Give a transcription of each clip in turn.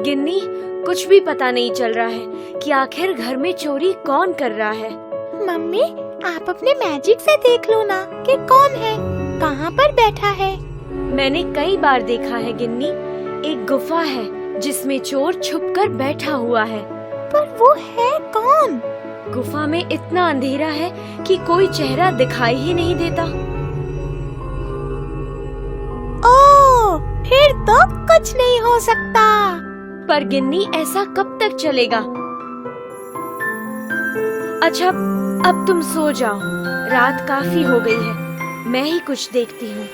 गिन्नी, कुछ भी पता नहीं चल रहा है कि आखिर घर में चोरी कौन कर रहा है। मम्मी, आप अपने मैजिक से देख लो ना कि कौन है, कहाँ पर बैठा है। मैंने कई बार देखा है गिन्नी, एक गुफा है जिसमें चोर छुपकर बैठा हुआ है। पर वो है कौन? गुफा में इतना अंधेरा है कि कोई चेहरा दिखाई ही नहीं देता। ओह, फिर तो कुछ नहीं हो सकता। पर गिन्नी, ऐसा कब तक चलेगा? अच्छा, अब तुम सो जाओ, रात काफी हो गई है, मैं ही कुछ देखती हूँ।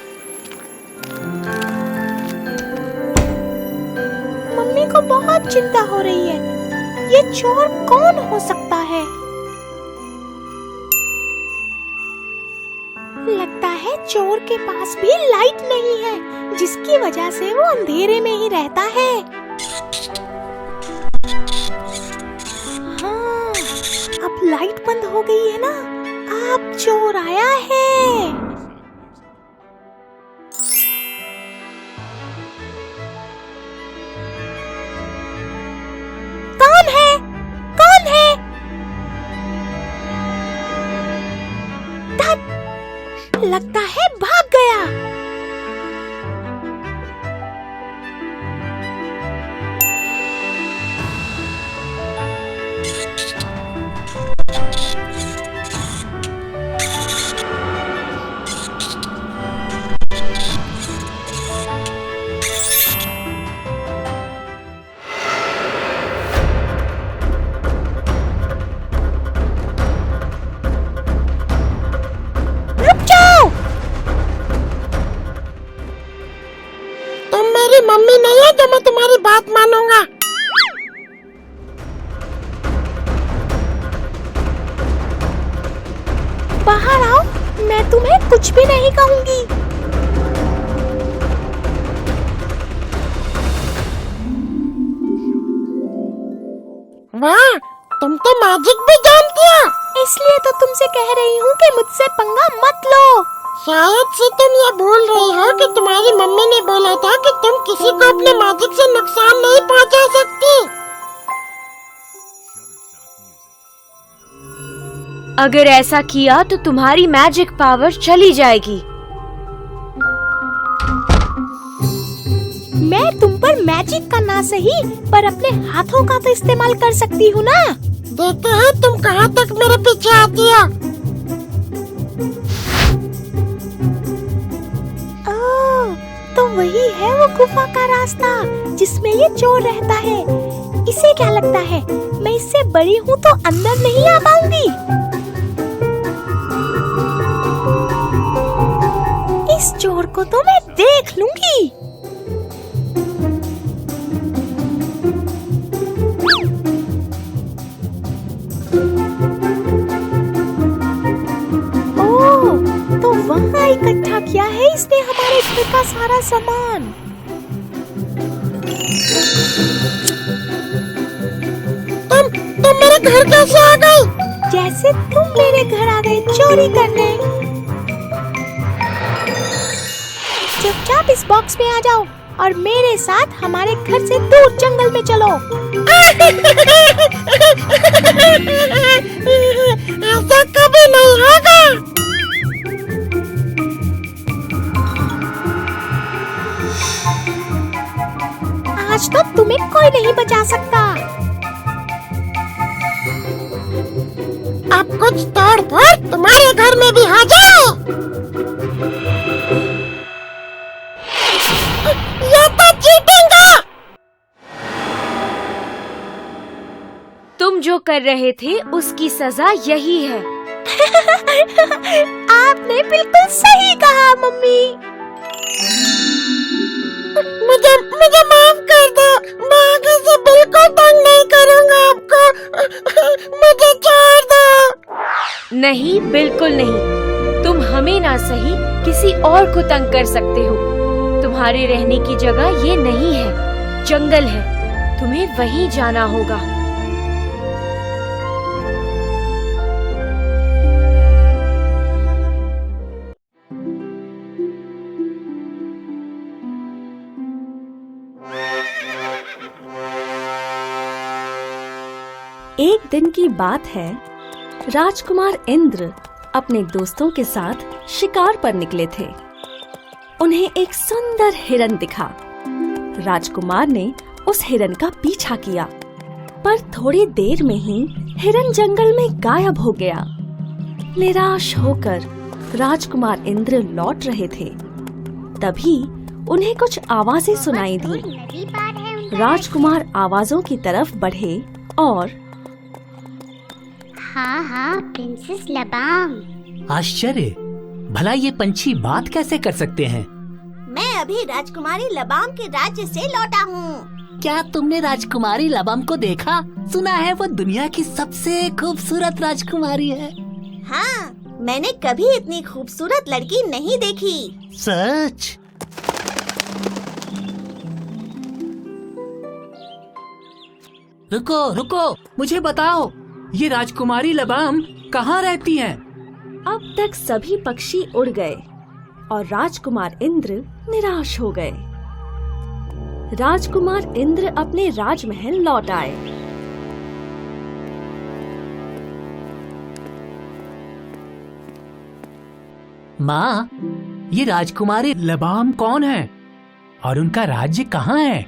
मम्मी को बहुत चिंता हो रही है, ये चोर कौन हो सकता है? लगता है चोर के पास भी लाइट नहीं है, जिसकी वजह से वो अंधेरे में ही रहता है। हाँ, अब लाइट बंद हो गई है ना, अब चोर आया है। कौन है? कौन है? लगता है भाग गया। मम्मी नहीं है तो मैं तुम्हारी बात मानूंगा। बाहर आओ, मैं तुम्हें कुछ भी नहीं कहूंगी। वाह, तुम तो मैजिक भी जानती हो। इसलिए तो तुमसे कह रही हूँ कि मुझसे पंगा मत लो। शायद से तुम ये भूल रही हो कि तुम्हारी मम्मी ने बोला था कि तुम किसी को अपने मैजिक से नुकसान नहीं पहुंचा सकती। अगर ऐसा किया तो तुम्हारी मैजिक पावर चली जाएगी। मैं तुम पर मैजिक का ना सही, पर अपने हाथों का तो इस्तेमाल कर सकती हूँ ना। देखते हैं तुम कहाँ तक मेरे पीछे आती हो। तो वही है वो गुफा का रास्ता जिसमें ये चोर रहता है। इसे क्या लगता है मैं इससे बड़ी हूँ तो अंदर नहीं आ पाऊंगी? इस चोर को तो मैं देख लूंगी। ओह, तो वहाँ इकट्ठा किया है इसने हमारे घर का सारा सामान। तुम मेरे घर कैसे आ गई? जैसे तुम मेरे घर आ गए चोरी करने। चुपचाप इस बॉक्स में आ जाओ और मेरे साथ हमारे घर से दूर जंगल में चलो। ऐसा कभी नहीं होगा। आज तो तुम्हें कोई नहीं बचा सकता। अब कुछ तोड़ फोड़ तुम्हारे घर में भी हो जाए। ये तो चीटिंग है। तुम जो कर रहे थे उसकी सजा यही है। आपने बिल्कुल सही कहा मम्मी। मुझे माफ कर दो। मैं आगे से बिल्कुल तंग नहीं करूँगा आपको। मुझे छोड़ दो। नहीं, बिल्कुल नहीं। तुम हमें ना सही किसी और को तंग कर सकते हो। तुम्हारे रहने की जगह ये नहीं है, जंगल है। तुम्हें वहीं जाना होगा। एक दिन की बात है, राजकुमार इंद्र अपने दोस्तों के साथ शिकार पर निकले थे। उन्हें एक सुंदर हिरन दिखा। राजकुमार ने उस हिरन का पीछा किया, पर थोड़ी देर में ही हिरन जंगल में गायब हो गया। निराश होकर राजकुमार इंद्र लौट रहे थे, तभी उन्हें कुछ आवाजें सुनाई दी। राजकुमार आवाजों की तरफ बढ़े और हाँ हाँ प्रिंसेस लबाम। आश्चर्य, भला ये पंछी बात कैसे कर सकते हैं? मैं अभी राजकुमारी लबाम के राज्य से लौटा हूँ। क्या तुमने राजकुमारी लबाम को देखा? सुना है वो दुनिया की सबसे खूबसूरत राजकुमारी है। हाँ, मैंने कभी इतनी खूबसूरत लड़की नहीं देखी। सच? रुको रुको, मुझे बताओ, ये राजकुमारी लबाम कहाँ रहती हैं? अब तक सभी पक्षी उड़ गए और राजकुमार इंद्र निराश हो गए। राजकुमार इंद्र अपने राजमहल लौट आए। माँ, ये राजकुमारी लबाम कौन है और उनका राज्य कहाँ है?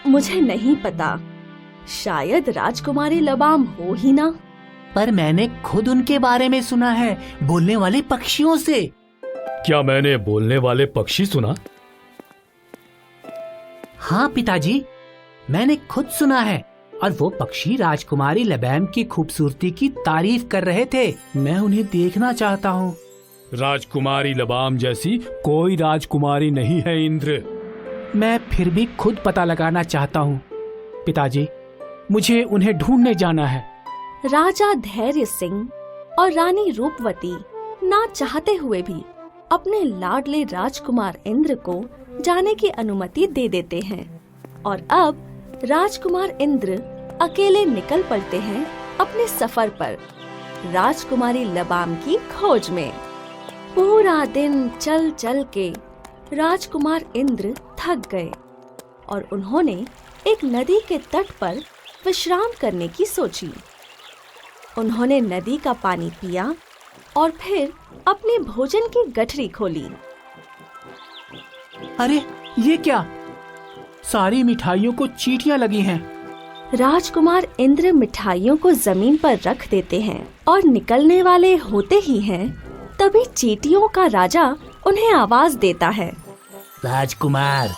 मुझे नहीं पता, शायद राजकुमारी लबाम हो ही ना। पर मैंने खुद उनके बारे में सुना है, बोलने वाले पक्षियों से। क्या मैंने बोलने वाले पक्षी सुना? हाँ पिताजी, मैंने खुद सुना है और वो पक्षी राजकुमारी लबाम की खूबसूरती की तारीफ कर रहे थे। मैं उन्हें देखना चाहता हूँ। राजकुमारी लबाम जैसी कोई राजकुमारी नहीं है इंद्र। मैं फिर भी खुद पता लगाना चाहता हूँ पिताजी, मुझे उन्हें ढूंढने जाना है। राजा धैर्य सिंह और रानी रूपवती ना चाहते हुए भी अपने लाडले राजकुमार इंद्र को जाने की अनुमति दे देते हैं और अब राजकुमार इंद्र अकेले निकल पड़ते हैं अपने सफर पर, राजकुमारी लबाम की खोज में। पूरा दिन चल चल के राजकुमार इंद्र थक गए और उन्होंने एक नदी के तट पर विश्राम करने की सोची। उन्होंने नदी का पानी पिया और फिर अपने भोजन की गठरी खोली। अरे ये क्या? सारी मिठाइयों को चींटियां लगी हैं। राजकुमार इंद्र मिठाइयों को जमीन पर रख देते हैं और निकलने वाले होते ही हैं, तभी चींटियों का राजा उन्हें आवाज देता है। राजकुमार,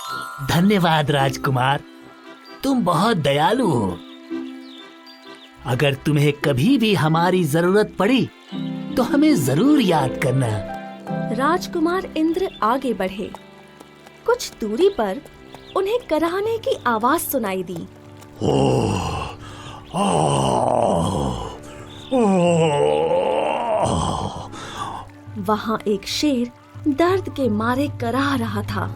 धन्यवाद राजकुमार, तुम बहुत दयालु हो। अगर तुम्हें कभी भी हमारी जरूरत पड़ी तो हमें जरूर याद करना। राजकुमार इंद्र आगे बढ़े। कुछ दूरी पर उन्हें कराहने की आवाज सुनाई दी। वहाँ एक शेर दर्द के मारे कराह रहा था।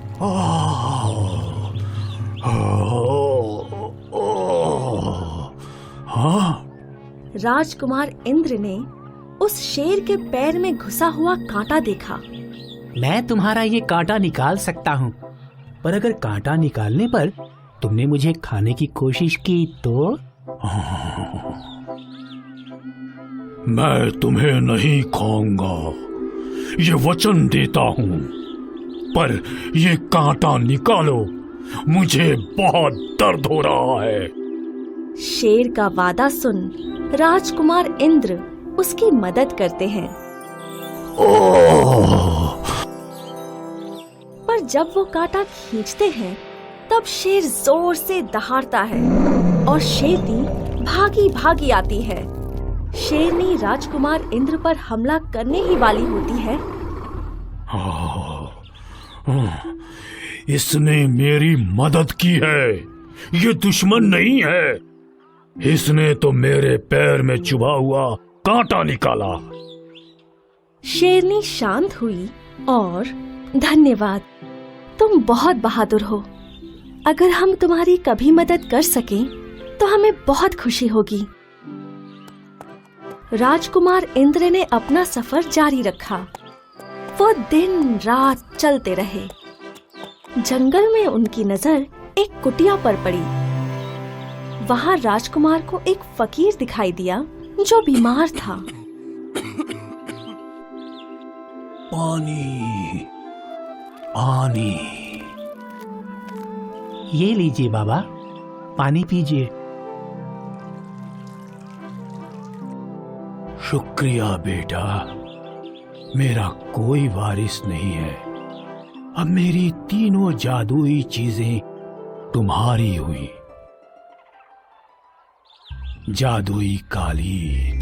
राजकुमार इंद्र ने उस शेर के पैर में घुसा हुआ कांटा देखा। मैं तुम्हारा ये कांटा निकाल सकता हूँ, पर अगर कांटा निकालने पर तुमने मुझे खाने की कोशिश की तो? मैं तुम्हें नहीं खाऊंगा, ये वचन देता हूँ। पर ये कांटा निकालो, मुझे बहुत दर्द हो रहा है। शेर का वादा सुन राजकुमार इंद्र उसकी मदद करते हैं। पर जब वो कांटा खींचते हैं, तब शेर जोर से दहाड़ता है और शेरनी भागी भागी आती है। शेरनी राजकुमार इंद्र पर हमला करने ही वाली होती है। इसने मेरी मदद की है, ये दुश्मन नहीं है। इसने तो मेरे पैर में चुभा हुआ कांटा निकाला। शेरनी शांत हुई और धन्यवाद, तुम बहुत बहादुर हो। अगर हम तुम्हारी कभी मदद कर सकें तो हमें बहुत खुशी होगी। राजकुमार इंद्र ने अपना सफर जारी रखा। वो दिन रात चलते रहे। जंगल में उनकी नजर एक कुटिया पर पड़ी। वहाँ राजकुमार को एक फकीर दिखाई दिया जो बीमार था। पानी, पानी। ये लीजिए बाबा, पानी पीजिए। शुक्रिया बेटा, मेरा कोई वारिस नहीं है। अब मेरी तीनों जादुई चीजें तुम्हारी हुई। जादुई कालीन,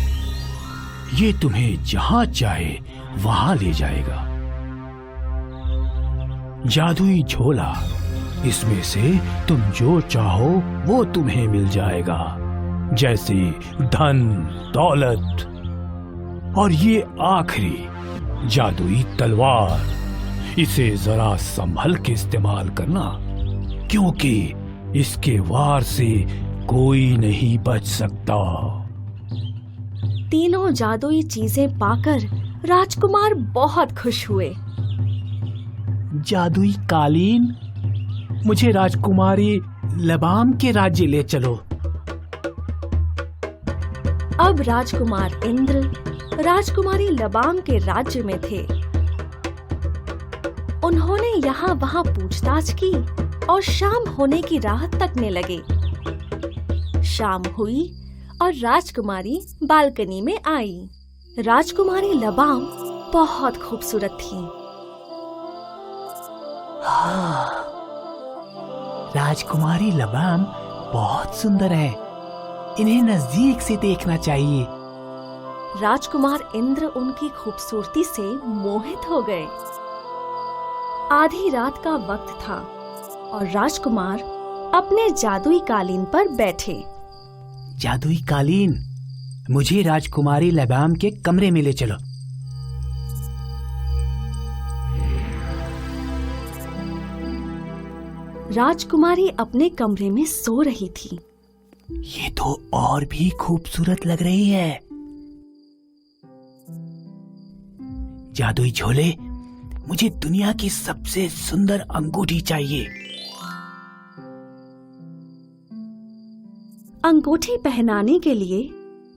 ये तुम्हें जहां चाहे वहां ले जाएगा। जादुई झोला, इसमें से तुम जो चाहो वो तुम्हें मिल जाएगा, जैसे धन, दौलत। और ये आखिरी जादुई तलवार, इसे जरा संभल के इस्तेमाल करना, क्योंकि इसके वार से कोई नहीं बच सकता। तीनों जादुई चीजें पाकर राजकुमार बहुत खुश हुए। जादुई कालीन, मुझे राजकुमारी लबाम के राज्य ले चलो। अब राजकुमार इंद्र राजकुमारी लबाम के राज्य में थे। उन्होंने यहाँ वहाँ पूछताछ की और शाम होने की राह तकने लगे। शाम हुई और राजकुमारी बालकनी में आई। राजकुमारी लबाम बहुत खूबसूरत थी। राजकुमारी लबाम बहुत सुंदर है, इन्हें नजदीक से देखना चाहिए। राजकुमार इंद्र उनकी खूबसूरती से मोहित हो गए। आधी रात का वक्त था और राजकुमार अपने जादुई कालीन पर बैठे। जादुई कालीन, मुझे राजकुमारी लबाम के कमरे में ले चलो। राजकुमारी अपने कमरे में सो रही थी। ये तो और भी खूबसूरत लग रही है। जादुई झोले, मुझे दुनिया की सबसे सुंदर अंगूठी चाहिए। अंगूठी पहनाने के लिए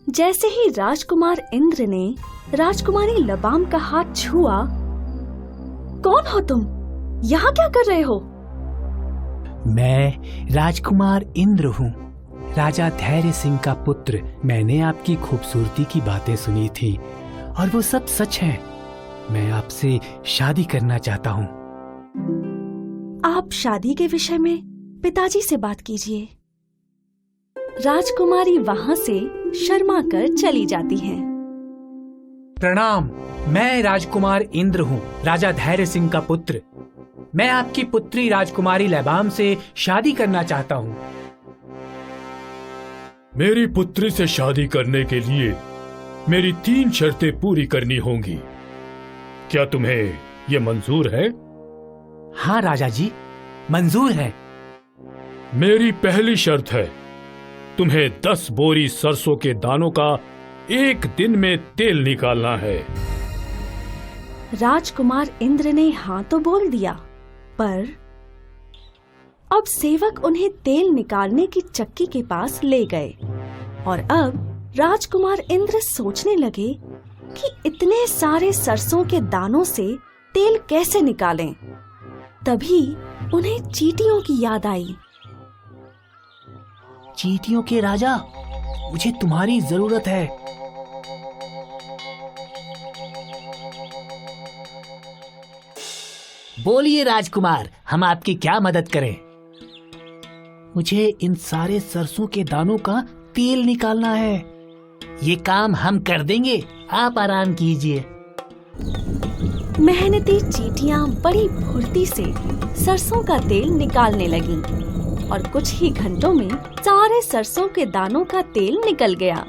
जैसे ही राजकुमार इंद्र ने राजकुमारी लबाम का हाथ छुआ, कौन हो तुम? यहाँ क्या कर रहे हो? मैं राजकुमार इंद्र हूँ, राजा धैर्य सिंह का पुत्र। मैंने आपकी खूबसूरती की बातें सुनी थी और वो सब सच है। मैं आपसे शादी करना चाहता हूँ। आप शादी के विषय में पिताजी से बात कीजिए। राजकुमारी वहाँ से शर्मा कर चली जाती हैं। प्रणाम, मैं राजकुमार इंद्र हूँ, राजा धैर्य सिंह का पुत्र। मैं आपकी पुत्री राजकुमारी लबाम से शादी करना चाहता हूँ। मेरी पुत्री से शादी करने के लिए मेरी 3 शर्तें पूरी करनी होंगी। क्या तुम्हें ये मंजूर है? हाँ राजा जी, मंजूर है। मेरी पहली शर्त है, तुम्हें 10 बोरी सरसों के दानों का 1 दिन में तेल निकालना है। राजकुमार इंद्र ने हाँ तो बोल दिया, पर अब सेवक उन्हें तेल निकालने की चक्की के पास ले गए और अब राजकुमार इंद्र सोचने लगे कि इतने सारे सरसों के दानों से तेल कैसे निकालें। तभी उन्हें चींटियों की याद आई। चींटियों के राजा, मुझे तुम्हारी जरूरत है। बोलिए राजकुमार, हम आपकी क्या मदद करें? मुझे इन सारे सरसों के दानों का तेल निकालना है। ये काम हम कर देंगे, आप आराम कीजिए। मेहनती चींटियां बड़ी फुर्ती से सरसों का तेल निकालने लगीं और कुछ ही घंटों में सारे सरसों के दानों का तेल निकल गया।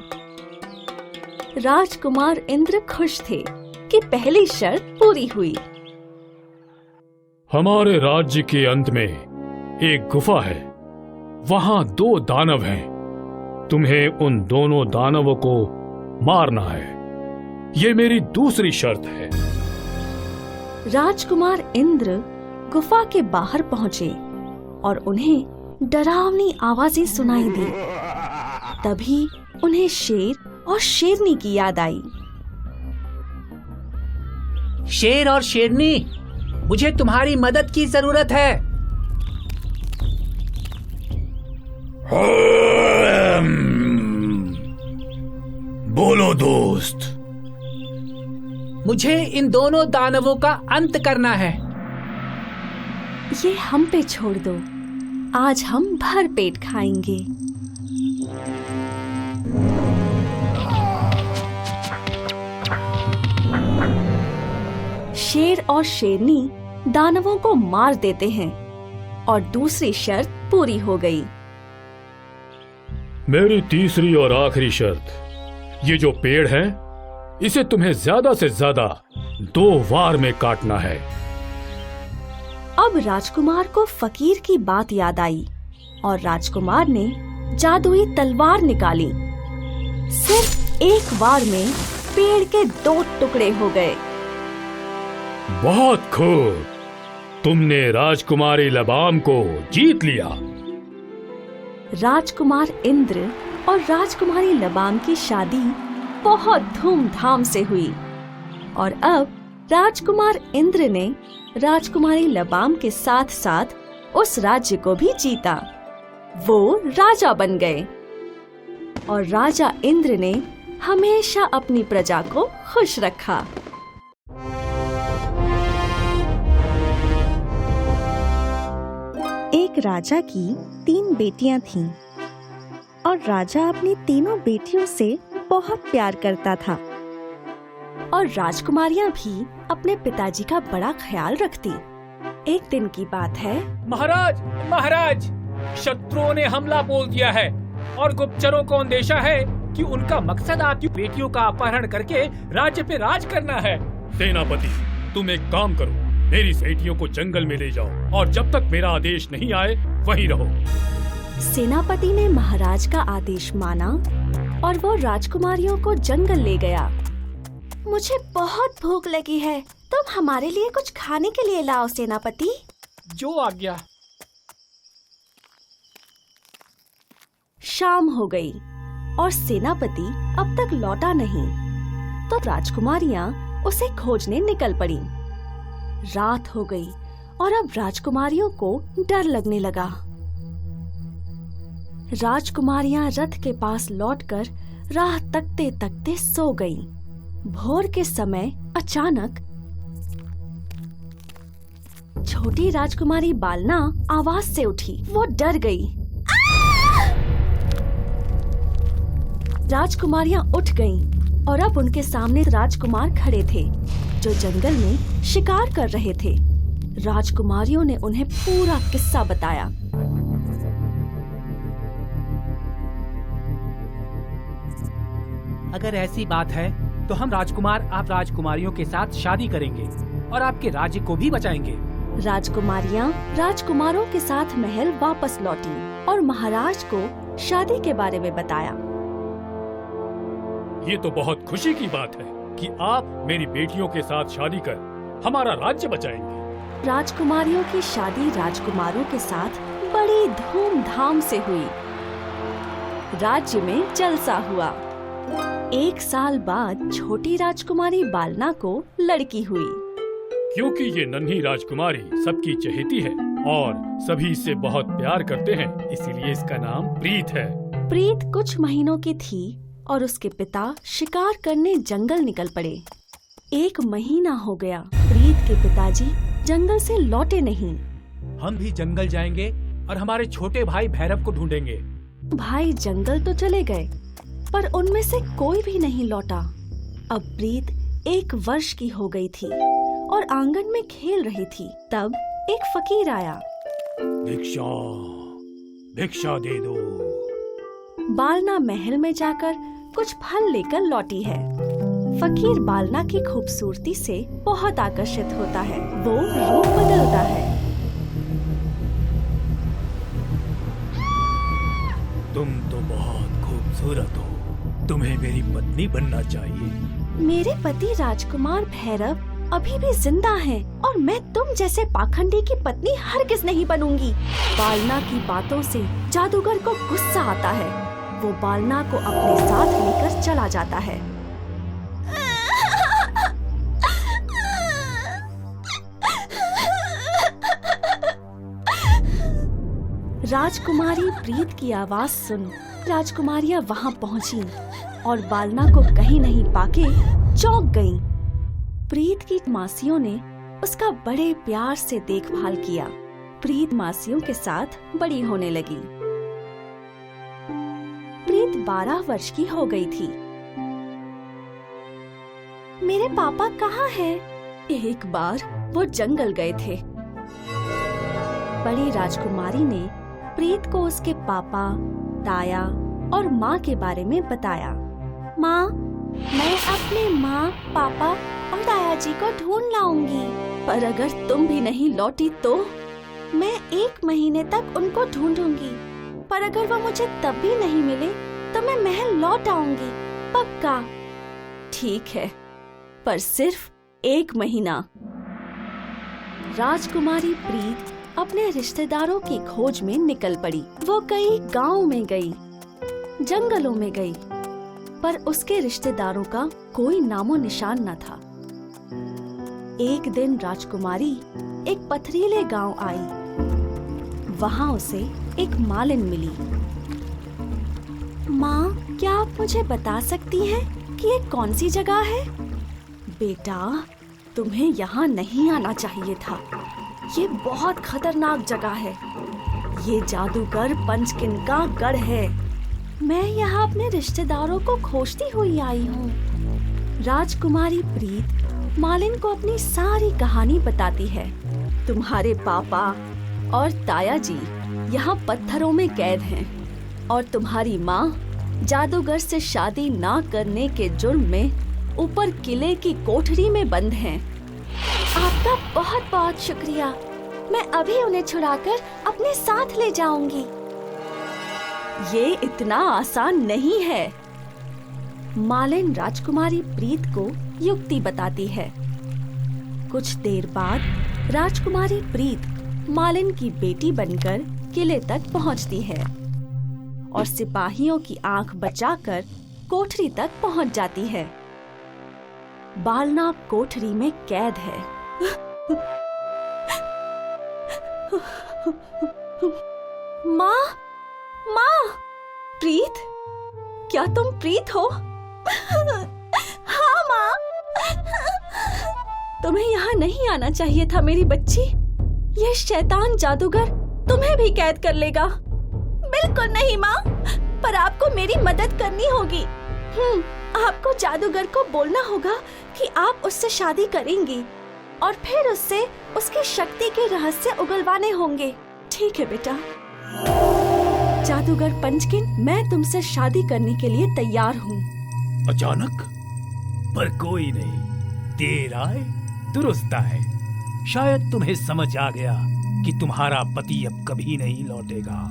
राजकुमार इंद्र खुश थे कि पहली शर्त पूरी हुई। हमारे राज्य के अंत में एक गुफा है, वहां 2 दानव हैं। तुम्हें उन दोनों दानवों को मारना है। ये मेरी दूसरी शर्त है। राजकुमार इंद्र गुफा के बाहर पहुंचे और उन्हें डरावनी आवाजें सुनाई दी। तभी उन्हें शेर और शेरनी की याद आई। शेर और शेरनी, मुझे तुम्हारी मदद की जरूरत है। बोलो दोस्त। मुझे इन दोनों दानवों का अंत करना है। ये हम पे छोड़ दो, आज हम भर पेट खाएंगे। शेर और शेरनी दानवों को मार देते हैं और दूसरी शर्त पूरी हो गई। मेरी तीसरी और आखिरी शर्त, ये जो पेड़ है इसे तुम्हें ज्यादा से ज्यादा 2 वार में काटना है। अब राजकुमार को फकीर की बात याद आई और राजकुमार ने जादुई तलवार निकाली। सिर्फ एक वार में पेड़ के 2 टुकड़े हो गए। बहुत खूब, तुमने राजकुमारी लबाम को जीत लिया। राजकुमार इंद्र और राजकुमारी लबाम की शादी बहुत धूमधाम से हुई और अब राजकुमार इंद्र ने राजकुमारी लबाम के साथ साथ उस राज्य को भी जीता। वो राजा बन गए और राजा इंद्र ने हमेशा अपनी प्रजा को खुश रखा। एक राजा की 3 बेटियां थीं और राजा अपनी तीनों बेटियों से बहुत प्यार करता था। और राजकुमारियां भी अपने पिताजी का बड़ा ख्याल रखती। एक दिन की बात है। महाराज, महाराज, शत्रुओं ने हमला बोल दिया है और गुप्तचरों को अंदेशा है कि उनका मकसद आपकी बेटियों का अपहरण करके राज्य पे राज करना है। सेनापति, तुम एक काम करो, मेरी बेटियों को जंगल में ले जाओ और जब तक मेरा आदेश नहीं आए वहीं रहो। सेनापति ने महाराज का आदेश माना और वो राजकुमारियों को जंगल ले गया। मुझे बहुत भूख लगी है, तुम हमारे लिए कुछ खाने के लिए लाओ सेनापति। जो आज्ञा। शाम हो गई और सेनापति अब तक लौटा नहीं, तो राजकुमारियां उसे खोजने निकल पड़ी। रात हो गई और अब राजकुमारियों को डर लगने लगा। राजकुमारियां रथ के पास लौटकर राह तकते तकते सो गईं। भोर के समय अचानक छोटी राजकुमारी बालना आवाज से उठी। वो डर गई। राजकुमारियां उठ गईं और अब उनके सामने राजकुमार खड़े थे जो जंगल में शिकार कर रहे थे। राजकुमारियों ने उन्हें पूरा किस्सा बताया। अगर ऐसी बात है तो हम राजकुमार आप राजकुमारियों के साथ शादी करेंगे और आपके राज्य को भी बचाएंगे। राजकुमारियां राजकुमारों के साथ महल वापस लौटी और महाराज को शादी के बारे में बताया। ये तो बहुत खुशी की बात है कि आप मेरी बेटियों के साथ शादी कर हमारा राज्य बचाएंगे। राजकुमारियों की शादी राजकुमारों के साथ बड़ी धूमधाम से हुई। राज्य में जलसा हुआ। 1 साल बाद छोटी राजकुमारी बालना को लड़की हुई। क्योंकि ये नन्ही राजकुमारी सबकी चहेती है और सभी इससे बहुत प्यार करते हैं, इसीलिए इसका नाम प्रीत है। प्रीत कुछ महीनों की थी और उसके पिता शिकार करने जंगल निकल पड़े। 1 महीना हो गया, प्रीत के पिताजी जंगल से लौटे नहीं। हम भी जंगल जाएंगे और हमारे छोटे भाई भैरव को ढूंढेंगे। भाई जंगल तो चले गए पर उनमें से कोई भी नहीं लौटा। अब प्रीत 1 वर्ष की हो गई थी और आंगन में खेल रही थी। तब एक फकीर आया। भिक्षा, भिक्षा दे दो। बालना महल में जाकर कुछ फल लेकर लौटी है। फकीर बालना की खूबसूरती से बहुत आकर्षित होता है। वो रूप बदलता है। तुम तो बहुत खूबसूरत हो, तुम्हें मेरी पत्नी बनना चाहिए। मेरे पति राजकुमार भैरव अभी भी जिंदा हैं और मैं तुम जैसे पाखंडी की पत्नी हरगिज नहीं बनूंगी। बालना की बातों से जादूगर को गुस्सा आता है। वो बालना को अपने साथ लेकर चला जाता है। राजकुमारी प्रीत की आवाज सुन राजकुमारियां वहां पहुंची और बालना को कहीं नहीं पाके चौंक गईं। प्रीत की मासियों ने उसका बड़े प्यार से देखभाल किया। प्रीत मासियों के साथ बड़ी होने लगी। प्रीत 12 वर्ष की हो गई थी। मेरे पापा कहाँ हैं? एक बार वो जंगल गए थे। बड़ी राजकुमारी ने प्रीत को उसके पापा, ताया और माँ के बारे में बताया। माँ, मैं अपने माँ, पापा और ताया जी को ढूंढ लाऊंगी, पर अगर तुम भी नहीं लौटी तो मैं 1 महीने तक उनको ढूंढूंगी, पर अगर वो मुझे तब भी नहीं मिले तो मैं महल लौट आऊंगी, पक्का। ठीक है, पर सिर्फ 1 महीना। राजकुमारी प्रीत अपने रिश्तेदारों की खोज में निकल पड़ी। वो कई गांव में गई, जंगलों में गई, पर उसके रिश्तेदारों का कोई नामो निशान न था। एक दिन राजकुमारी एक पथरीले गांव आई। वहां उसे एक मालिन मिली। माँ, क्या आप मुझे बता सकती हैं कि ये कौन सी जगह है? बेटा, तुम्हें यहाँ नहीं आना चाहिए था। ये बहुत खतरनाक जगह है। ये जादूगर पंचकिन का गढ़ है। मैं यहाँ अपने रिश्तेदारों को खोजती हुई आई हूँ। राजकुमारी प्रीत मालिन को अपनी सारी कहानी बताती है। तुम्हारे पापा और ताया जी यहाँ पत्थरों में कैद हैं और तुम्हारी माँ जादूगर से शादी ना करने के जुर्म में ऊपर किले की कोठरी में बंद हैं। आपका बहुत बहुत शुक्रिया। मैं अभी उन्हें छुड़ाकर अपने साथ ले जाऊंगी। ये इतना आसान नहीं है। मालिन राजकुमारी प्रीत को युक्ति बताती है। कुछ देर बाद राजकुमारी प्रीत मालिन की बेटी बनकर किले तक पहुंचती है और सिपाहियों की आंख बचाकर कोठरी तक पहुंच जाती है। बालना कोठरी में कैद है। माँ, माँ, प्रीत, क्या तुम प्रीत हो? हाँ माँ। तुम्हें यहाँ नहीं आना चाहिए था मेरी बच्ची। यह शैतान जादूगर तुम्हें भी कैद कर लेगा। बिल्कुल नहीं माँ, पर आपको मेरी मदद करनी होगी। आपको जादूगर को बोलना होगा कि आप उससे शादी करेंगी और फिर उससे उसकी शक्ति के रहस्य उगलवाने होंगे। ठीक है बेटा। जादूगर पंचकिन, मैं तुमसे शादी करने के लिए तैयार हूँ। अचानक? पर कोई नहीं, देर आए दुरुस्त आए। शायद तुम्हें समझ आ गया कि तुम्हारा पति अब कभी नहीं लौटेगा।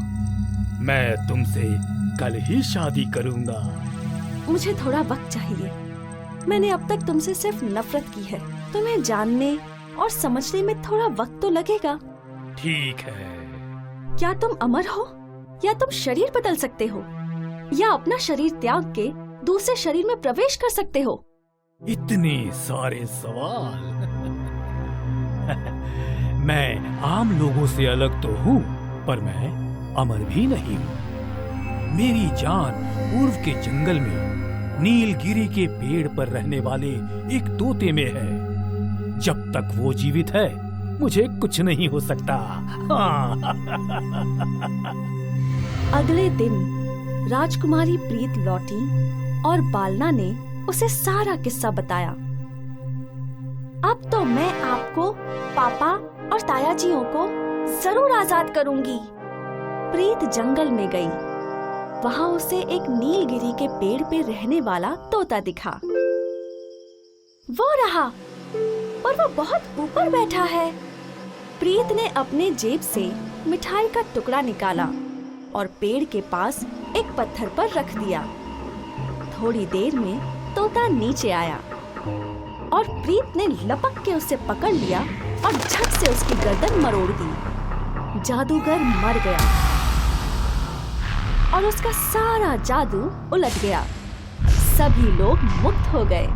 मैं तुमसे कल ही शादी करूंगा। मुझे थोड़ा वक्त चाहिए। मैंने अब तक तुमसे सिर्फ नफरत की है। तुम्हें जानने और समझने में थोड़ा वक्त तो लगेगा। ठीक है। क्या तुम अमर हो या तुम शरीर बदल सकते हो या अपना शरीर त्याग के दूसरे शरीर में प्रवेश कर सकते हो? इतने सारे सवाल। मैं आम लोगों से अलग तो हूँ, पर मैं अमर भी नहीं हूँ। मेरी जान पूर्व के जंगल में नीलगिरी के पेड़ पर रहने वाले एक तोते में है। जब तक वो जीवित है, मुझे कुछ नहीं हो सकता। अगले दिन राजकुमारी प्रीत लौटी और बालना ने उसे सारा किस्सा बताया। अब तो मैं आपको, पापा और ताया जियों को जरूर आजाद करूंगी। प्रीत जंगल में गई। वहाँ उसे एक नीलगिरी के पेड़ पे रहने वाला तोता दिखा। वो रहा, और वो बहुत ऊपर बैठा है। प्रीत ने अपने जेब से मिठाई का टुकड़ा निकाला और पेड़ के पास एक पत्थर पर रख दिया। थोड़ी देर में तोता नीचे आया। और प्रीत ने लपक के उसे पकड़ लिया और झट से उसकी गर्दन मरोड़ दी। जादूगर मर गया और उसका सारा जादू उलट गया। सभी लोग मुक्त हो गए।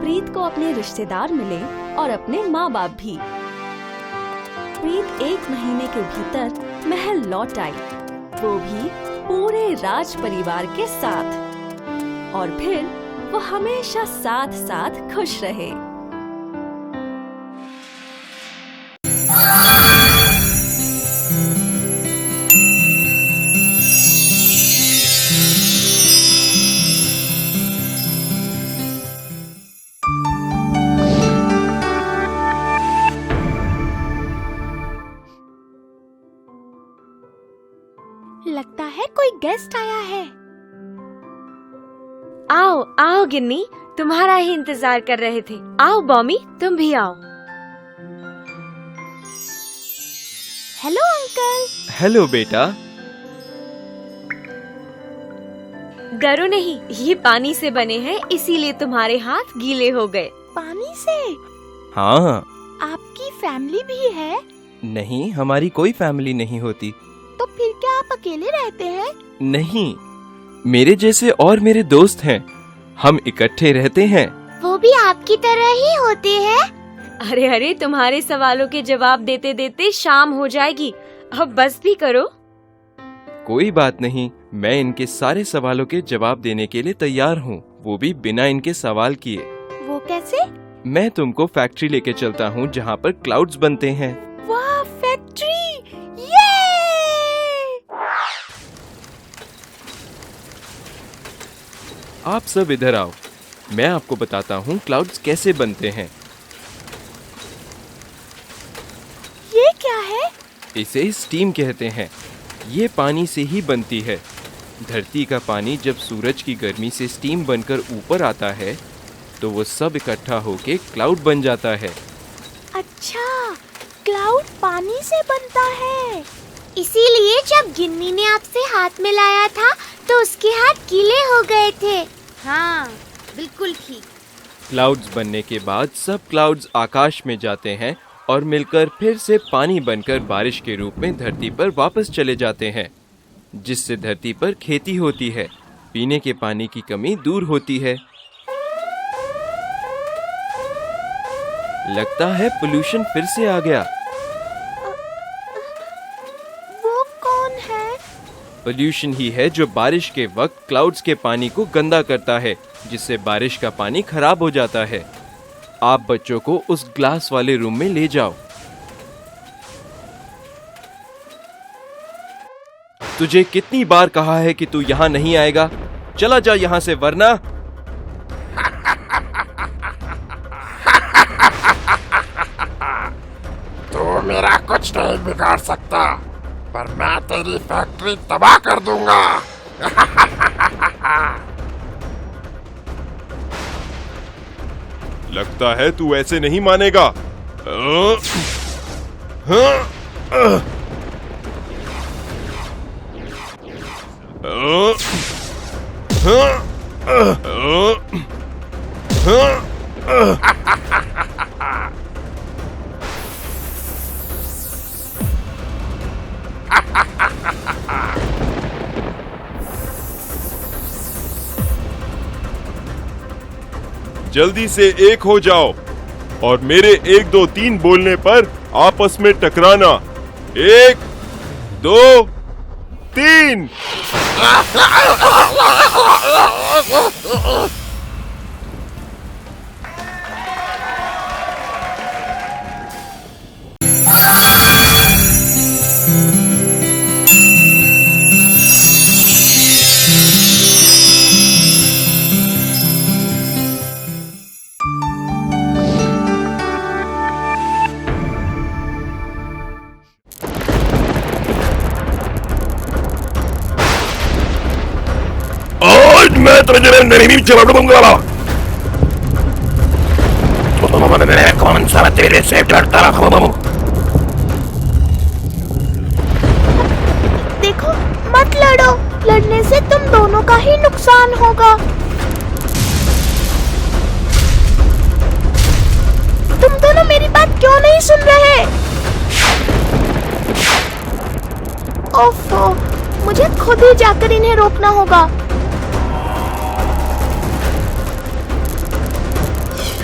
प्रीत को अपने रिश्तेदार मिले और अपने माँ बाप भी। प्रीत 1 महीने के भीतर महल लौट आई, वो भी पूरे राज परिवार के साथ। और फिर वो हमेशा साथ साथ खुश रहे। लगता है कोई गेस्ट आया है। आओ आओ गिन्नी, तुम्हारा ही इंतजार कर रहे थे। आओ बॉमी, तुम भी आओ। Hello uncle. हेलो बेटा। डरो नहीं, ये पानी से बने हैं, इसीलिए तुम्हारे हाथ गीले हो गए। पानी से? हाँ। आपकी फैमिली भी है? नहीं, हमारी कोई फैमिली नहीं होती। तो फिर क्या आप अकेले रहते हैं? नहीं, मेरे जैसे और मेरे दोस्त हैं, हम इकट्ठे रहते हैं। वो भी आपकी तरह ही होते हैं? अरे अरे, तुम्हारे सवालों के जवाब देते देते शाम हो जाएगी, अब बस भी करो। कोई बात नहीं, मैं इनके सारे सवालों के जवाब देने के लिए तैयार हूँ, वो भी बिना इनके सवाल किए। वो कैसे? मैं तुमको फैक्ट्री लेके चलता हूँ जहाँ पर क्लाउड्स बनते हैं। वाह, फैक्ट्री! ये! आप सब इधर आओ, मैं आपको बताता हूँ क्लाउड्स कैसे बनते हैं। ये क्या है? इसे स्टीम कहते हैं। ये पानी से ही बनती है। धरती का पानी जब सूरज की गर्मी से स्टीम बनकर ऊपर आता है तो वो सब इकट्ठा होके क्लाउड बन जाता है। अच्छा, क्लाउड पानी से बनता है। इसीलिए जब गिन्नी ने आपसे हाथ मिलाया था तो उसके हाथ गीले हो गए थे। हाँ, बिल्कुल ठीक। क्लाउड्स बनने के बाद सब क्लाउड्स आकाश में जाते हैं और मिलकर फिर से पानी बनकर बारिश के रूप में धरती पर वापस चले जाते हैं, जिससे धरती पर खेती होती है, पीने के पानी की कमी दूर होती है। लगता है पोल्यूशन फिर से आ गया। वो कौन है? पोल्यूशन ही है जो बारिश के वक्त क्लाउड्स के पानी को गंदा करता है, जिससे बारिश का पानी खराब हो जाता है। आप बच्चों को उस ग्लास वाले रूम में ले जाओ। तुझे कितनी बार कहा है कि तू यहाँ नहीं आएगा? चला जा यहाँ से, वरना तू मेरा कुछ नहीं बिगाड़ सकता, पर मैं तेरी फैक्ट्री तबाह कर दूंगा। लगता है तू ऐसे नहीं मानेगा। जल्दी से एक हो जाओ और मेरे 1 2 3 बोलने पर आपस में टकराना। 1 2 3। मैं तुझे नहीं चलाऊंगा। कौन सा तेरे से डरता रहा? देखो, मत लड़ो, लड़ने से तुम दोनों का ही नुकसान होगा। तुम दोनों मेरी बात क्यों नहीं सुन रहे? ओफो, मुझे खुद ही जाकर इन्हें रोकना होगा।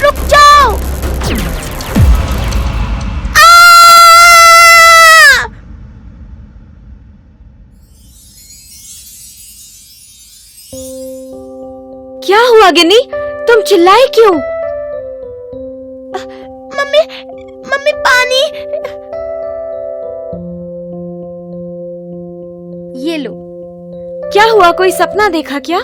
रुक जाओ! क्या हुआ गिन्नी? तुम चिल्लाए क्यों? मम्मी पानी। ये लो। क्या हुआ, कोई सपना देखा क्या?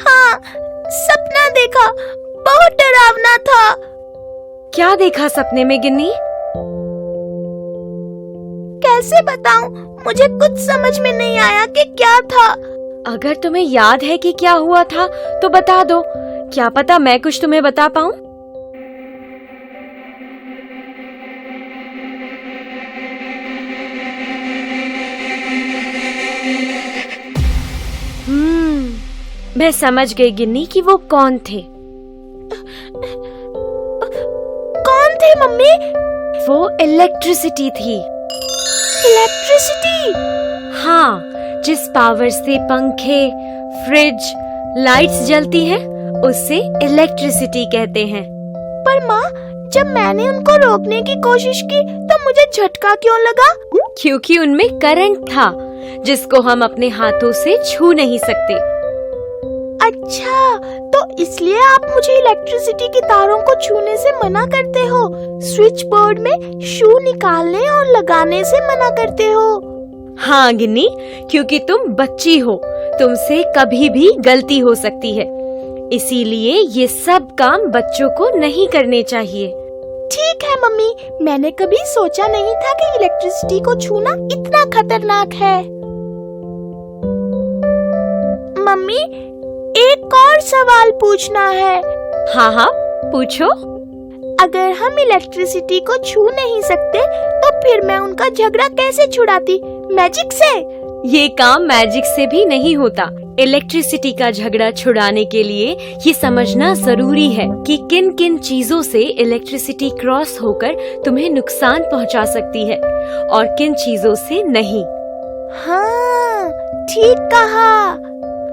हाँ, सपना देखा, बहुत डरावना था। क्या देखा सपने में गिन्नी? कैसे बताऊं? मुझे कुछ समझ में नहीं आया कि क्या था। अगर तुम्हें याद है कि क्या हुआ था तो बता दो, क्या पता मैं कुछ तुम्हें बता पाऊं। मैं समझ गई गिन्नी कि वो कौन थे। कौन थे मम्मी? वो इलेक्ट्रिसिटी थी। इलेक्ट्रिसिटी? हाँ, जिस पावर से पंखे, फ्रिज, लाइट्स जलती हैं, उसे इलेक्ट्रिसिटी कहते हैं। पर माँ, जब मैंने उनको रोकने की कोशिश की तो मुझे झटका क्यों लगा? क्योंकि उनमें करंट था, जिसको हम अपने हाथों से छू नहीं सकते। अच्छा, तो इसलिए आप मुझे इलेक्ट्रिसिटी की तारों को छूने से मना करते हो, स्विच बोर्ड में शू निकालने और लगाने से मना करते हो। हाँ गिन्नी, क्योंकि तुम बच्ची हो, तुमसे कभी भी गलती हो सकती है, इसीलिए ये सब काम बच्चों को नहीं करने चाहिए। ठीक है मम्मी, मैंने कभी सोचा नहीं था कि इलेक्ट्रिसिटी को छूना इतना खतरनाक है। मम्मी, एक और सवाल पूछना है। हाँ हाँ, पूछो। अगर हम इलेक्ट्रिसिटी को छू नहीं सकते तो फिर मैं उनका झगड़ा कैसे छुड़ाती? मैजिक से? ये काम मैजिक से भी नहीं होता। इलेक्ट्रिसिटी का झगड़ा छुड़ाने के लिए ये समझना जरूरी है कि किन किन चीजों से इलेक्ट्रिसिटी क्रॉस होकर तुम्हें नुकसान पहुंचा सकती है और किन चीजों से नहीं। हाँ, ठीक कहा।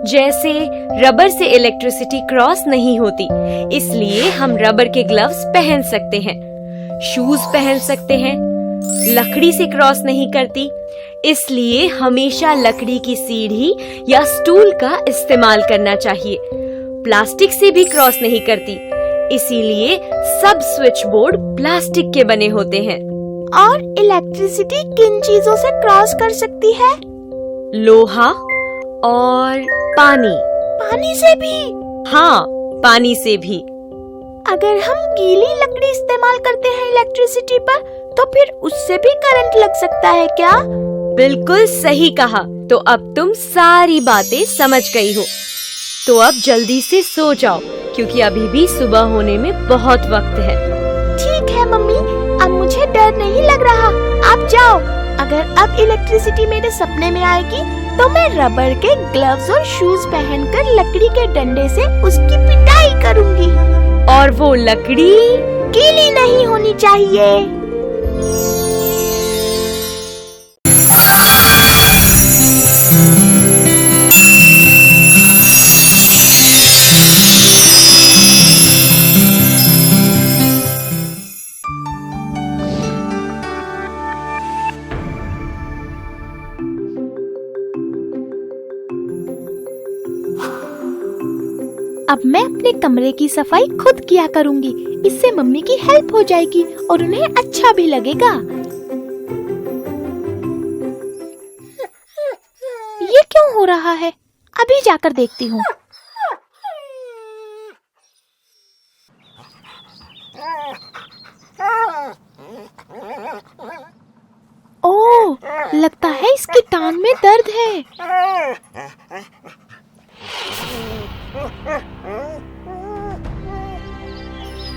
जैसे रबर से इलेक्ट्रिसिटी क्रॉस नहीं होती, इसलिए हम रबर के ग्लव्स पहन सकते हैं, शूज पहन सकते हैं। लकड़ी से क्रॉस नहीं करती, इसलिए हमेशा लकड़ी की सीढ़ी या स्टूल का इस्तेमाल करना चाहिए। प्लास्टिक से भी क्रॉस नहीं करती, इसीलिए सब स्विच बोर्ड प्लास्टिक के बने होते हैं। और इलेक्ट्रिसिटी किन चीजों से क्रॉस कर सकती है? लोहा और पानी। पानी से भी? हाँ, पानी से भी। अगर हम गीली लकड़ी इस्तेमाल करते हैं इलेक्ट्रिसिटी पर, तो फिर उससे भी करंट लग सकता है क्या? बिल्कुल सही कहा। तो अब तुम सारी बातें समझ गई हो। तो अब जल्दी से सो जाओ, क्योंकि अभी भी सुबह होने में बहुत वक्त है। ठीक है मम्मी, अब मुझे डर नहीं लग रहा। आप जाओ। अगर अब इलेक्ट्रिसिटी मेरे सपने में आएगी तो मैं रबर के ग्लव्स और शूज पहनकर लकड़ी के डंडे से उसकी पिटाई करूंगी। और वो लकड़ी गीली नहीं होनी चाहिए। अब मैं अपने कमरे की सफाई खुद किया करूंगी। इससे मम्मी की हेल्प हो जाएगी और उन्हें अच्छा भी लगेगा। ये क्यों हो रहा है? अभी जाकर देखती हूँ। ओह, लगता है इसकी टांग में दर्द है।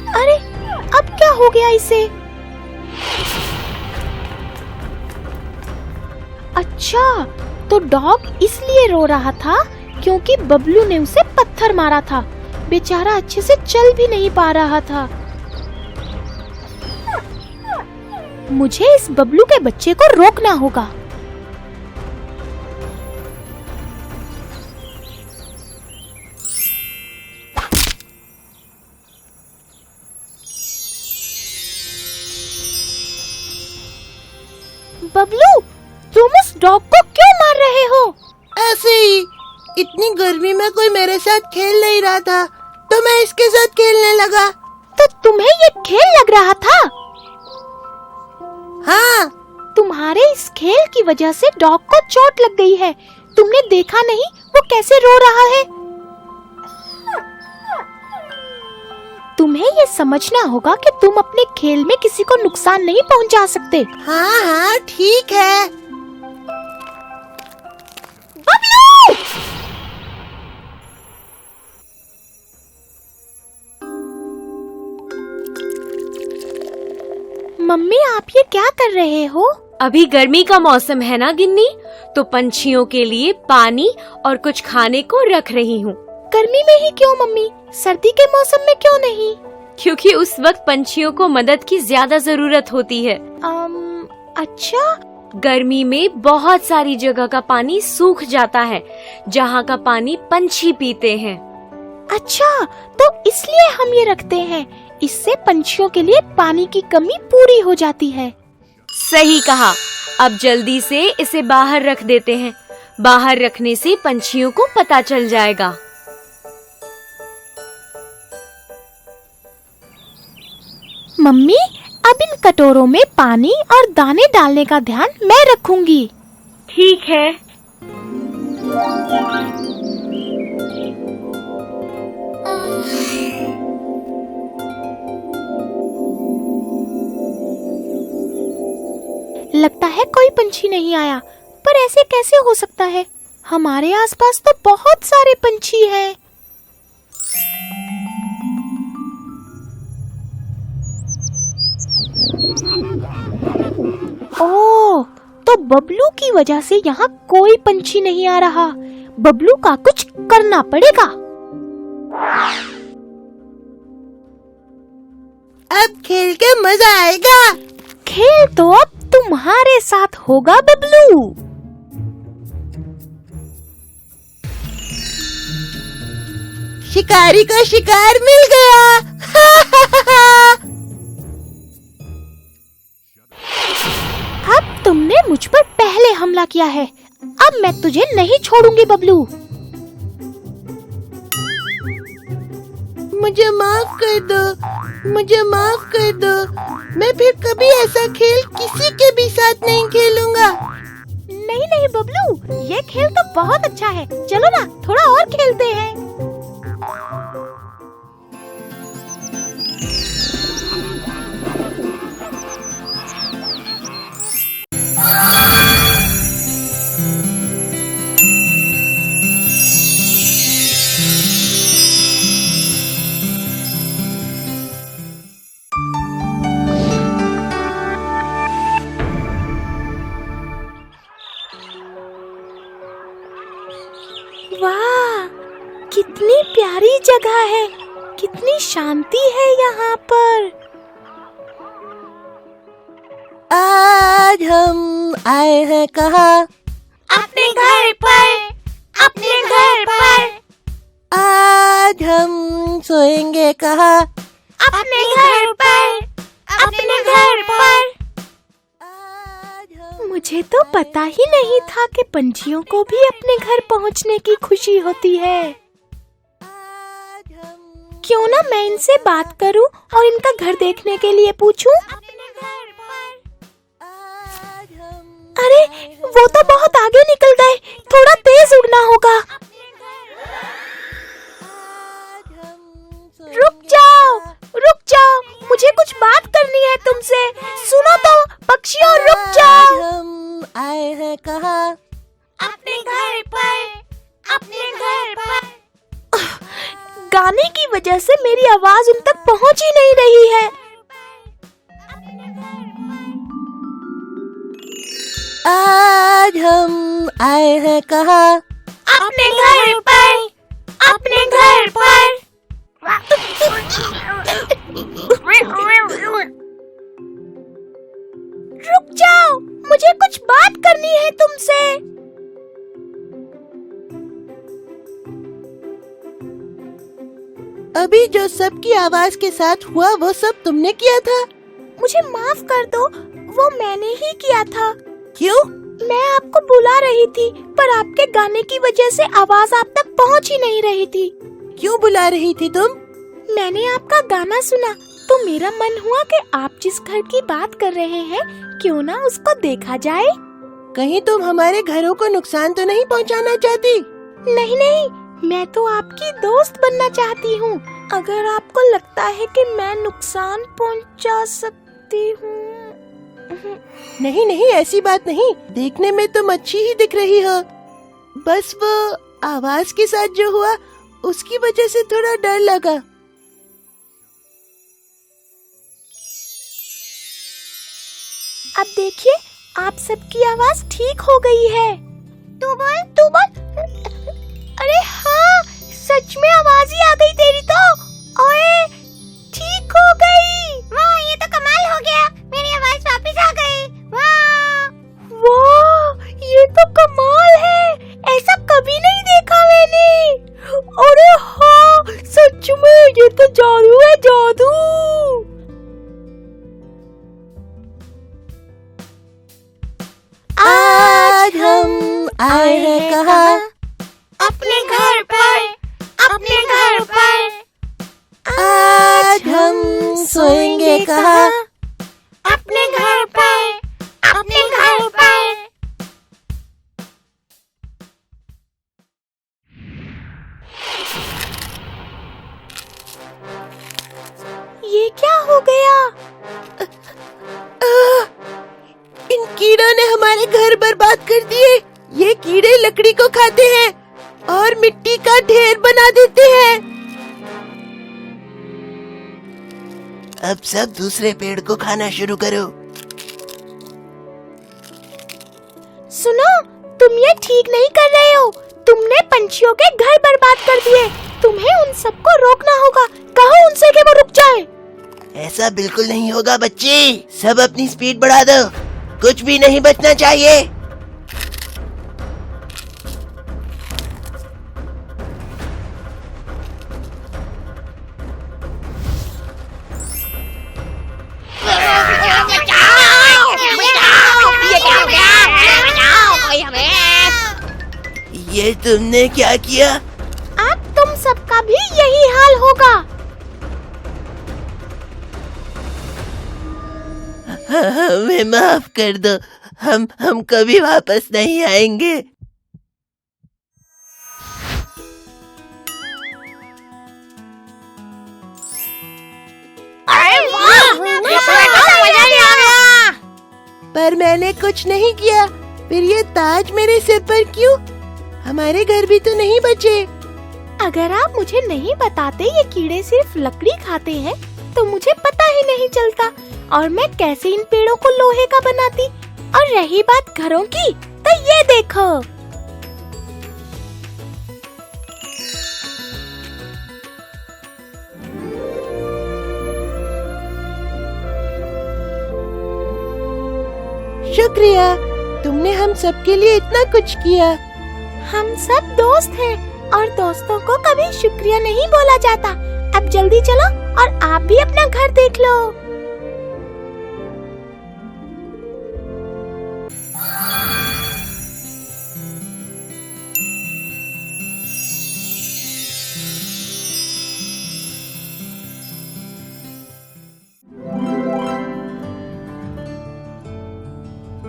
अरे, अब क्या हो गया इसे? अच्छा, तो डॉग इसलिए रो रहा था क्योंकि बबलू ने उसे पत्थर मारा था। बेचारा अच्छे से चल भी नहीं पा रहा था। मुझे इस बबलू के बच्चे को रोकना होगा। बबलू, तुम उस डॉग को क्यों मार रहे हो? ऐसे ही, इतनी गर्मी में कोई मेरे साथ खेल नहीं रहा था तो मैं इसके साथ खेलने लगा। तो तुम्हें ये खेल लग रहा था? हाँ। तुम्हारे इस खेल की वजह से डॉग को चोट लग गई है। तुमने देखा नहीं वो कैसे रो रहा है? तुम्हें ये समझना होगा कि तुम अपने खेल में किसी को नुकसान नहीं पहुंचा सकते। हाँ हाँ ठीक है। बबलू! मम्मी, आप ये क्या कर रहे हो? अभी गर्मी का मौसम है ना गिन्नी, तो पंछियों के लिए पानी और कुछ खाने को रख रही हूँ। गर्मी में ही क्यों मम्मी? सर्दी के मौसम में क्यों नहीं? क्योंकि उस वक्त पंछियों को मदद की ज्यादा जरूरत होती है। अच्छा। गर्मी में बहुत सारी जगह का पानी सूख जाता है, जहाँ का पानी पंछी पीते हैं। अच्छा, तो इसलिए हम ये रखते हैं। इससे पंछियों के लिए पानी की कमी पूरी हो जाती है। सही कहा। अब जल्दी से इसे बाहर रख देते हैं। बाहर रखने से पंछियों को पता चल जाएगा। मम्मी, अब इन कटोरों में पानी और दाने डालने का ध्यान मैं रखूंगी। ठीक है। लगता है कोई पंछी नहीं आया, पर ऐसे कैसे हो सकता है? हमारे आसपास तो बहुत सारे पंछी हैं। ओह, तो बबलू की वजह से यहाँ कोई पंछी नहीं आ रहा। बबलू का कुछ करना पड़ेगा। अब खेल के मजा आएगा। खेल तो अब तुम्हारे साथ होगा बबलू। शिकारी को शिकार मिल गया। अब तुमने मुझ पर पहले हमला किया है। अब मैं तुझे नहीं छोड़ूंगी बबलू। मुझे माफ कर दो, मुझे माफ कर दो। मैं फिर कभी ऐसा खेल किसी के भी साथ नहीं खेलूंगा। नहीं नहीं बबलू, ये खेल तो बहुत अच्छा है। चलो ना, थोड़ा और खेलते हैं। वाह, कितनी प्यारी जगह है। कितनी शांति है यहाँ पर। आज हम आए हैं कहाँ? अपने घर पर, अपने घर पर। आज हम सोएंगे कहाँ? अपने घर पर, अपने घर पर। मुझे तो पता ही नहीं था कि पंछियों को भी अपने घर पहुंचने की खुशी होती है। क्यों ना मैं इनसे बात करूं और इनका घर देखने के लिए पूछूं? अरे, वो तो बहुत आगे निकल गए। थोड़ा तेज उड़ना होगा। रुक जाओ, रुक जाओ। मुझे कुछ बात करनी है तुमसे। सुनो तो पक्षियों, रुक जाओ। हम आए हैं कहाँ? अपने घर पर, अपने घर पर। गाने की वजह से मेरी आवाज उन तक पहुंच ही नहीं रही है। आज हम आए हैं कहाँ? अपने घर पर। घर पर। रुक जाओ, मुझे कुछ बात करनी है तुमसे। अभी जो सब की आवाज के साथ हुआ वो सब तुमने किया था? मुझे माफ कर दो, वो मैंने ही किया था। क्यों? मैं आपको बुला रही थी, पर आपके गाने की वजह से आवाज आप तक पहुंच ही नहीं रही थी। क्यों बुला रही थी तुम? मैंने आपका गाना सुना तो मेरा मन हुआ कि आप जिस घर की बात कर रहे हैं क्यों ना उसको देखा जाए। कहीं तुम हमारे घरों को नुकसान तो नहीं पहुंचाना चाहती? नहीं नहीं, मैं तो आपकी दोस्त बनना चाहती हूँ। अगर आपको लगता है कि मैं नुकसान पहुँचा सकती हूँ। नहीं नहीं, ऐसी बात नहीं। देखने में तुम अच्छी ही दिख रही हो। बस वो आवाज के साथ जो हुआ उसकी वजह से थोड़ा डर लगा। अब देखिए, आप सबकी आवाज ठीक हो गई है। तू बोल, तू बोल। अरे हाँ, सच में आवाज ही आ गई तेरी तो। ओए, ठीक हो गई। वाह, ये तो कमाल हो गया। मेरी आवाज वापस आ गई। वाह वाह, ये तो कमाल है। ऐसा कभी नहीं देखा मैंने। अरे हाँ, सच में ये तो जादू है, जादू। आज हम आए हैं कहाँ? अपने घर पर, अपने घर पर। आज हम सोएंगे कहाँ? अपने घर पर, अपने घर पर। ये क्या हो गया? इन कीड़ों ने हमारे घर बर्बाद कर दिए। ये कीड़े लकड़ी को खाते हैं और मिट्टी का ढेर बना देते हैं। अब सब दूसरे पेड़ को खाना शुरू करो। सुनो, तुम ये ठीक नहीं कर रहे हो। तुमने पंछियों के घर बर्बाद कर दिए। तुम्हें उन सबको रोकना होगा। कहो उनसे कि वो रुक जाए। ऐसा बिल्कुल नहीं होगा बच्चे। सब अपनी स्पीड बढ़ा दो। कुछ भी नहीं बचना चाहिए। ये तुमने क्या किया? अब तुम सबका भी यही हाल होगा। हमें माफ कर दो। हम कभी वापस नहीं आएंगे। अरे वाह, मजा नहीं आ गया। पर मैंने कुछ नहीं किया। फिर ये ताज मेरे सिर पर क्यों? हमारे घर भी तो नहीं बचे। अगर आप मुझे नहीं बताते ये कीड़े सिर्फ लकड़ी खाते हैं तो मुझे पता ही नहीं चलता और मैं कैसे इन पेड़ों को लोहे का बनाती। और रही बात घरों की, तो ये देखो। शुक्रिया, तुमने हम सबके लिए इतना कुछ किया। हम सब दोस्त हैं और दोस्तों को कभी शुक्रिया नहीं बोला जाता। अब जल्दी चलो और आप भी अपना घर देख लो।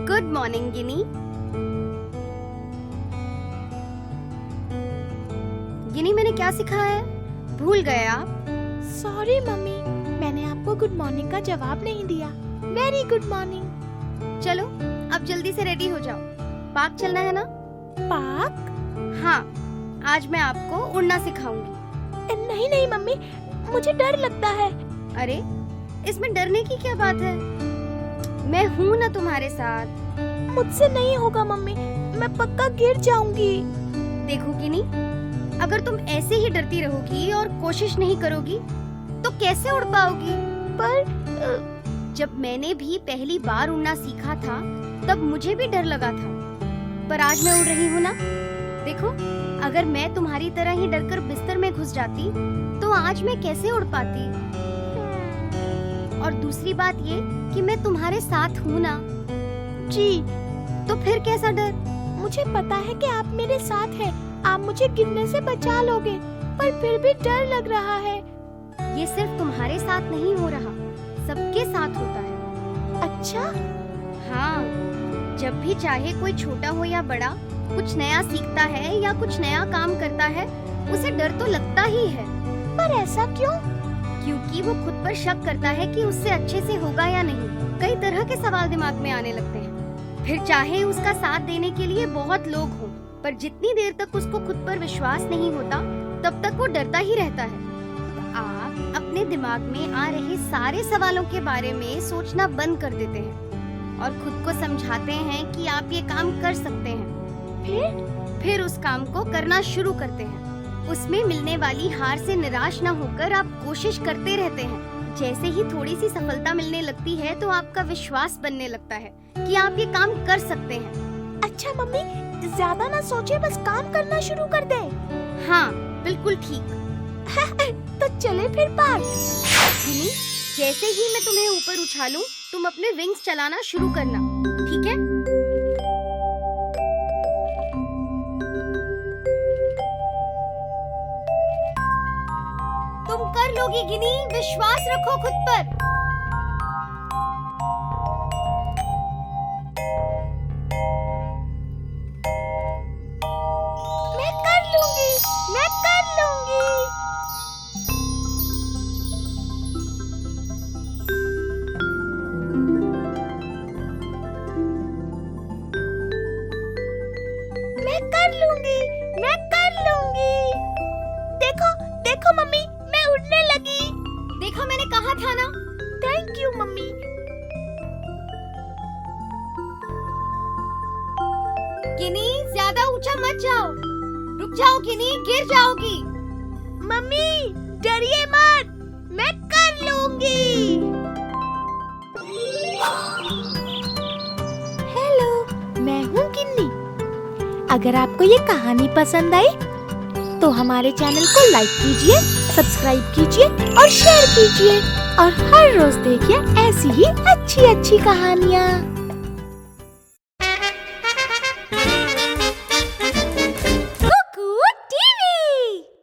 गुड मॉर्निंग गिनी। गिनी, मैंने क्या सिखाया है? भूल गए आप? सॉरी मम्मी, मैंने आपको गुड मॉर्निंग का जवाब नहीं दिया। Very good morning. चलो अब जल्दी से रेडी हो जाओ। पार्क चलना है ना? पार्क? हाँ, आज मैं आपको उड़ना सिखाऊंगी। नहीं नहीं मम्मी, मुझे डर लगता है। अरे, इसमें डरने की क्या बात है? मैं हूँ ना तुम्हारे साथ। मुझसे नहीं होगा मम्मी, मैं पक्का गिर जाऊंगी। देखो गिनी, अगर तुम ऐसे ही डरती रहोगी और कोशिश नहीं करोगी तो कैसे उड़ पाओगी? पर जब मैंने भी पहली बार उड़ना सीखा था तब मुझे भी डर लगा था, पर आज मैं उड़ रही हूँ ना। देखो, अगर मैं तुम्हारी तरह ही डरकर बिस्तर में घुस जाती तो आज मैं कैसे उड़ पाती? और दूसरी बात ये कि मैं तुम्हारे साथ हूँ ना। जी, तो फिर कैसा डर? मुझे पता है कि आप मेरे साथ हैं, आप मुझे गिरने से बचा लोगे, पर फिर भी डर लग रहा है। ये सिर्फ तुम्हारे साथ नहीं हो रहा, सबके साथ होता है। अच्छा? हाँ, जब भी चाहे कोई छोटा हो या बड़ा कुछ नया सीखता है या कुछ नया काम करता है, उसे डर तो लगता ही है। पर ऐसा क्यों? क्योंकि वो खुद पर शक करता है कि उससे अच्छे से होगा या नहीं। कई तरह के सवाल दिमाग में आने लगते हैं। फिर चाहे उसका साथ देने के लिए बहुत लोग हों, पर जितनी देर तक उसको खुद पर विश्वास नहीं होता तब तक वो डरता ही रहता है। आप अपने दिमाग में आ रहे सारे सवालों के बारे में सोचना बंद कर देते हैं और खुद को समझाते हैं कि आप ये काम कर सकते हैं। फिर उस काम को करना शुरू करते हैं। उसमें मिलने वाली हार से निराश न होकर आप कोशिश करते रहते हैं। जैसे ही थोड़ी सी सफलता मिलने लगती है तो आपका विश्वास बनने लगता है कि आप ये काम कर सकते हैं। अच्छा मम्मी, ज्यादा ना सोचे, बस काम करना शुरू कर दे। हाँ, बिल्कुल ठीक। तो चले फिर पार। गिनी, जैसे ही मैं तुम्हें ऊपर उछालूं, तुम अपने विंग्स चलाना शुरू करना, ठीक है? तुम कर लोगी गिनी, विश्वास रखो खुद पर। मैं कर लूंगी, मैं कर लूंगी। मैं कर लूंगी, मैं कर लूंगी। देखो, देखो मम्मी, मैं उड़ने लगी। देखा, मैंने कहा था ना। Thank you mummy. गिनी, ज्यादा ऊंचा मत जाओ। रुक जाओ गिनी, गिर जाओगी। मम्मी, डरिए मत, मैं कर लूंगी। हेलो, मैं हूँ गिन्नी। अगर आपको ये कहानी पसंद आई तो हमारे चैनल को लाइक कीजिए, सब्सक्राइब कीजिए और शेयर कीजिए, और हर रोज देखिए ऐसी ही अच्छी अच्छी कहानियाँ।